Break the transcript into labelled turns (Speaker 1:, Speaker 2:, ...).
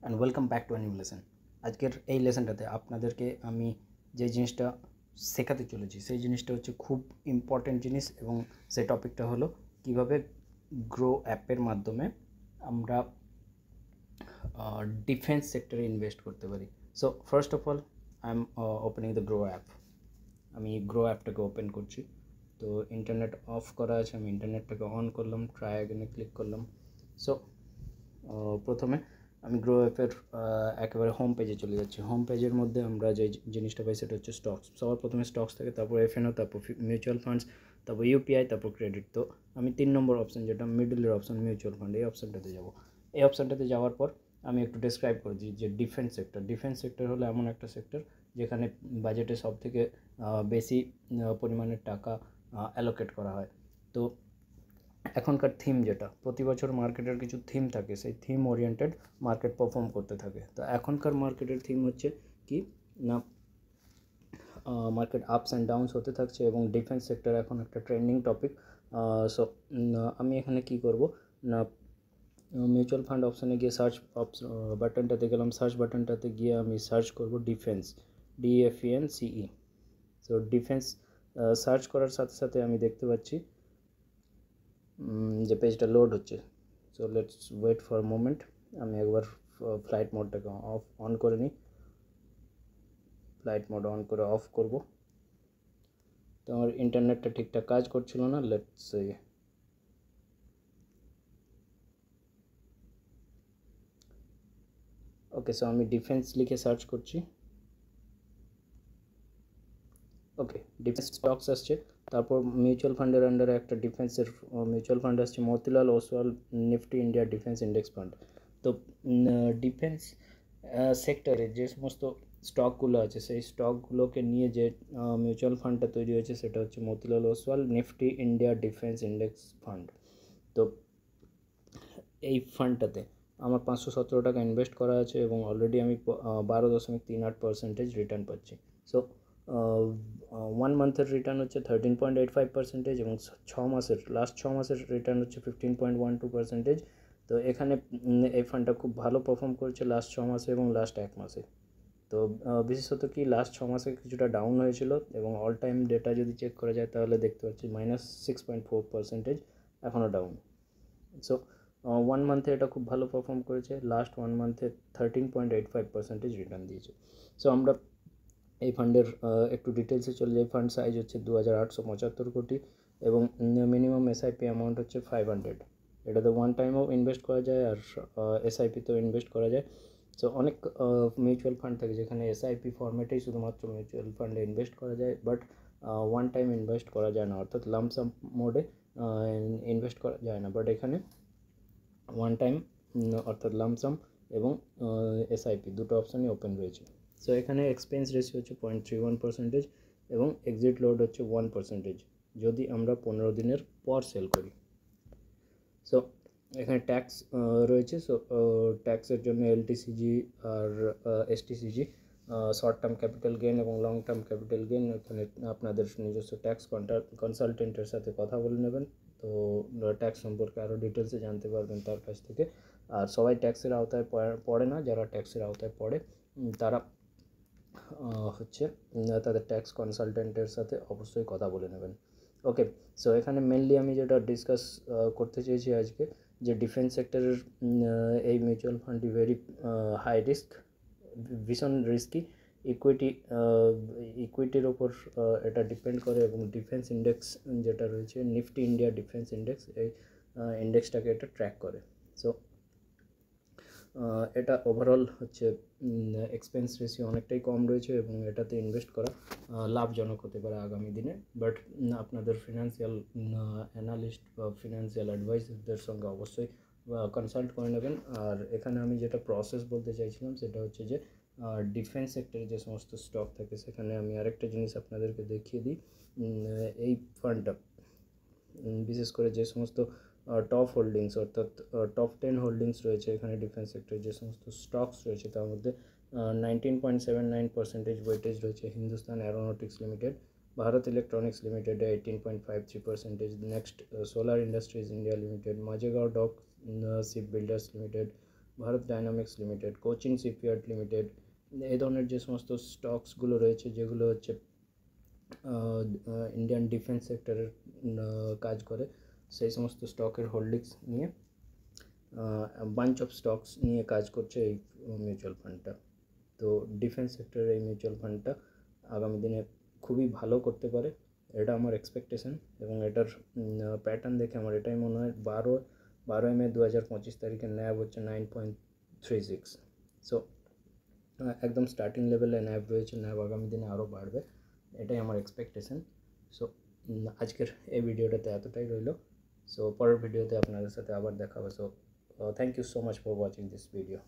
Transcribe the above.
Speaker 1: And welcome back to a new lesson. আজকের এই লেসনটাতে আপনাদেরকে আমি যে জিনিসটা শেখাতে চলেছি সেই জিনিসটা হচ্ছে খুব ইম্পর্টেন্ট জিনিস, এবং সেই টপিকটা হলো কীভাবে গ্রো অ্যাপের মাধ্যমে আমরা ডিফেন্স সেক্টরে ইনভেস্ট করতে পারি। So first of all I am opening the grow app. আমি গ্রো অ্যাপটাকে ওপেন করছি। তো ইন্টারনেট অফ করা আছে, আমি ইন্টারনেটটাকে অন করলাম, ট্রাই অ্যাগেনে ক্লিক করলাম। সো প্রথমে আমি গ্রো অ্যাপের একেবারে হোম পেজে চলে যাচ্ছি। হোম পেজের মধ্যে আমরা যে জিনিসটা পাই সেটা হচ্ছে স্টকস। সবার প্রথমে স্টকস থাকে, তারপর এফএনও, তারপর মিউচুয়াল ফান্ডস, তারপর ইউপিআই, তারপর ক্রেডিট। তো আমি 3 নম্বর অপশান, যেটা মিডলের অপশান মিউচুয়াল ফান্ড, এই অপশানটাতে যাব। এই অপশানটাতে যাওয়ার পর আমি একটু ডেসক্রাইব করে দিই যে ডিফেন্স সেক্টর। ডিফেন্স সেক্টর হলো এমন একটা সেক্টর যেখানে বাজেটে সবথেকে বেশি পরিমাণের টাকা অ্যালোকেট করা হয়। তো এখনকার থিম, যেটা প্রতি বছর মার্কেটের কিছু থিম থাকে, সেই থিম ওরিয়েন্টেড মার্কেট পারফর্ম করতে থাকে। তো এখনকার মার্কেটের থিম হচ্ছে কি না, মার্কেট আপস অ্যান্ড ডাউনস হতে থাকছে, এবং ডিফেন্স সেক্টর এখন একটা ট্রেন্ডিং টপিক। সো আমি এখানে কি করব না, মিউচুয়াল ফান্ড অপশানে গিয়ে সার্চ বাটনটাতে গেলাম। সার্চ বাটনটাতে গিয়ে আমি সার্চ করব defence, DFENCE। So defence search করার সাথে সাথে আমি দেখতে পাচ্ছি যে পেজটা লোড হচ্ছে। So let's wait for moment. আমি একবার ফ্লাইট মোডটাকে অন করে নিই। ফ্লাইট মোড অন করে অফ করব। তো আমার ইন্টারনেটটা ঠিকঠাক কাজ করছিল না। Let's okay. সো আমি ডিফেন্স লিখে সার্চ করছি। ওকে, ডিফেন্স স্টকস আসছে। তারপর মিউচুয়াল ফান্ডের আন্ডারে একটা ডিফেন্সের মিউচুয়াল ফান্ড আসছে, Motilal Oswal Nifty India defence index fund. তো ডিফেন্স সেক্টরে যে সমস্ত স্টকগুলো আছে, সেই স্টকগুলোকে নিয়ে যে মিউচুয়াল ফান্ডটা তৈরি হয়েছে সেটা হচ্ছে Motilal Oswal Nifty India defence index fund. তো এই ফান্ডটাতে আমার 517 টাকা ইনভেস্ট করা আছে, এবং অলরেডি আমি 12.38% রিটার্ন পাচ্ছি। সো 1 মান্থের রিটার্ন হচ্ছে 13.85%, এবং লাস্ট ছ মাসের রিটার্ন হচ্ছে 15.12%। তো এখানে এই ফান্ডটা খুব ভালো পারফর্ম করেছে লাস্ট 6 মাসে এবং লাস্ট 1 মাসে। তো বিশেষত কি লাস্ট 6 মাসে কিছুটা ডাউন হয়েছিল, এবং অল টাইম ডেটা যদি চেক করা যায় তাহলে দেখতে পাচ্ছি -6.4% এখনও ডাউন। সো 1 মান্থে এটা খুব ভালো পারফর্ম করেছে। লাস্ট 1 মান্থে 13.85% রিটার্ন দিয়েছে। সো আমরা এই ফান্ডের একটু ডিটেলসে চলে যাই। ফান্ড সাইজ হচ্ছে 2875 কোটি, এবং মিনিমাম এসআইপি অ্যামাউন্ট হচ্ছে 500। এটাতে ওয়ান টাইমও ইনভেস্ট করা যায়, আর এসআইপিতেও ইনভেস্ট করা যায়। সো অনেক মিউচুয়াল ফান্ড থাকে যেখানে এসআইপি ফর্মেটেই শুধুমাত্র মিউচুয়াল ফান্ডে ইনভেস্ট করা যায়, বাট ওয়ান টাইম ইনভেস্ট করা যায় না, অর্থাৎ লামসাম মোডে ইনভেস্ট করা যায় না। বাট এখানে ওয়ান টাইম অর্থাৎ লামসাম এবং এসআইপি দুটো অপশানই ওপেন রয়েছে। সো এখানে এক্সপেন্স রেশিও হচ্ছে 0.31%, এবং এক্সিট লোড হচ্ছে 1% যদি আমরা 15 দিনের পর সেল করি। সো এখানে ট্যাক্স রয়েছে। সো ট্যাক্সের জন্য এলটিসিজি আর STCG, short term capital gain এবং লং টার্ম ক্যাপিটাল গেইন, এখানে আপনাদের নিজস্ব ট্যাক্স কনসালটেন্টের সাথে কথা বলে নেবেন। তো ট্যাক্স সম্পর্কে আরও ডিটেলসে জানতে পারবেন তার কাছ থেকে। আর সবাই ট্যাক্সের আওতায় পড়ে না, যারা ট্যাক্সের আওতায় পড়ে তারা হচ্ছে তাদের ট্যাক্স কনসালটেন্টের সাথে অবশ্যই কথা বলে নেবেন। ওকে। সো এখানে মেনলি আমি যেটা ডিসকাস করতে চেয়েছি আজকে, যে ডিফেন্স সেক্টরের এই মিউচুয়াল ফান্ডটি ভেরি হাই রিস্ক, ভীষণ রিস্কি। ইকুইটির ওপর এটা ডিপেন্ড করে, এবং ডিফেন্স ইন্ডেক্স যেটা রয়েছে নিফটি ইন্ডিয়া ডিফেন্স ইন্ডেক্স, এই ইন্ডেক্সটাকে এটা ট্র্যাক করে। সো এটা ওভারঅল হচ্ছে এক্সপেন্স রেশিও অনেকটাই কম রয়েছে, এবং এটাতে ইনভেস্ট করা লাভজনক হতে পারে আগামী দিনে। বাট আপনাদের ফিনান্সিয়াল অ্যানালিস্ট বা ফিনান্সিয়াল অ্যাডভাইজারদের সঙ্গে অবশ্যই কনসাল্ট করে নেবেন। আর এখানে আমি যেটা প্রসেস বলতে চাইছিলাম সেটা হচ্ছে যে ডিফেন্স সেক্টরে যে সমস্ত স্টক থাকে, সেখানে আমি আরেকটা জিনিস আপনাদেরকে দেখিয়ে দিই। এই ফান্ডটা বিশেষ করে যে সমস্ত টপ হোল্ডিংস, অর্থাৎ টপ 10 হোল্ডিংস রয়েছে এখানে ডিফেন্স সেক্টরে যে সমস্ত স্টকস রয়েছে, তার মধ্যে 19.79% ওয়েটেজ রয়েছে Hindustan Aeronautics Limited, Bharat Electronics লিমিটেডে 18.53%, next Solar Industries India Limited, Mazagaon Dock Ship Builders Limited, Bharat Dynamics Limited, Cochin Shipyard Limited, এই ধরনের যে সমস্ত স্টকসগুলো রয়েছে যেগুলো হচ্ছে ইন্ডিয়ান ডিফেন্স সেক্টরের কাজ করে, সেই সমস্ত স্টকের হোল্ডিংস নিয়ে বাঞ্চ অফ স্টকস নিয়ে কাজ করছে এই মিউচুয়াল ফান্ডটা। তো ডিফেন্স সেক্টরের এই মিউচুয়াল ফান্ডটা আগামী দিনে খুবই ভালো করতে পারে, এটা আমার এক্সপেকটেশন। এবং এটার প্যাটার্ন দেখে আমার এটাই মনে হয়, 12 মে 2025 তারিখে ন্যাব হচ্ছে 9.36। সো একদম স্টার্টিং লেভেলে ন্যাব রয়েছে, ন্যাব আগামী দিনে আরও বাড়বে, এটাই আমার এক্সপেকটেশন। সো আজকের এই ভিডিওটাতে এতটাই রইল। সো পরের ভিডিওতে আপনাদের সাথে আবার দেখা হবে। So thank you so much for watching this video.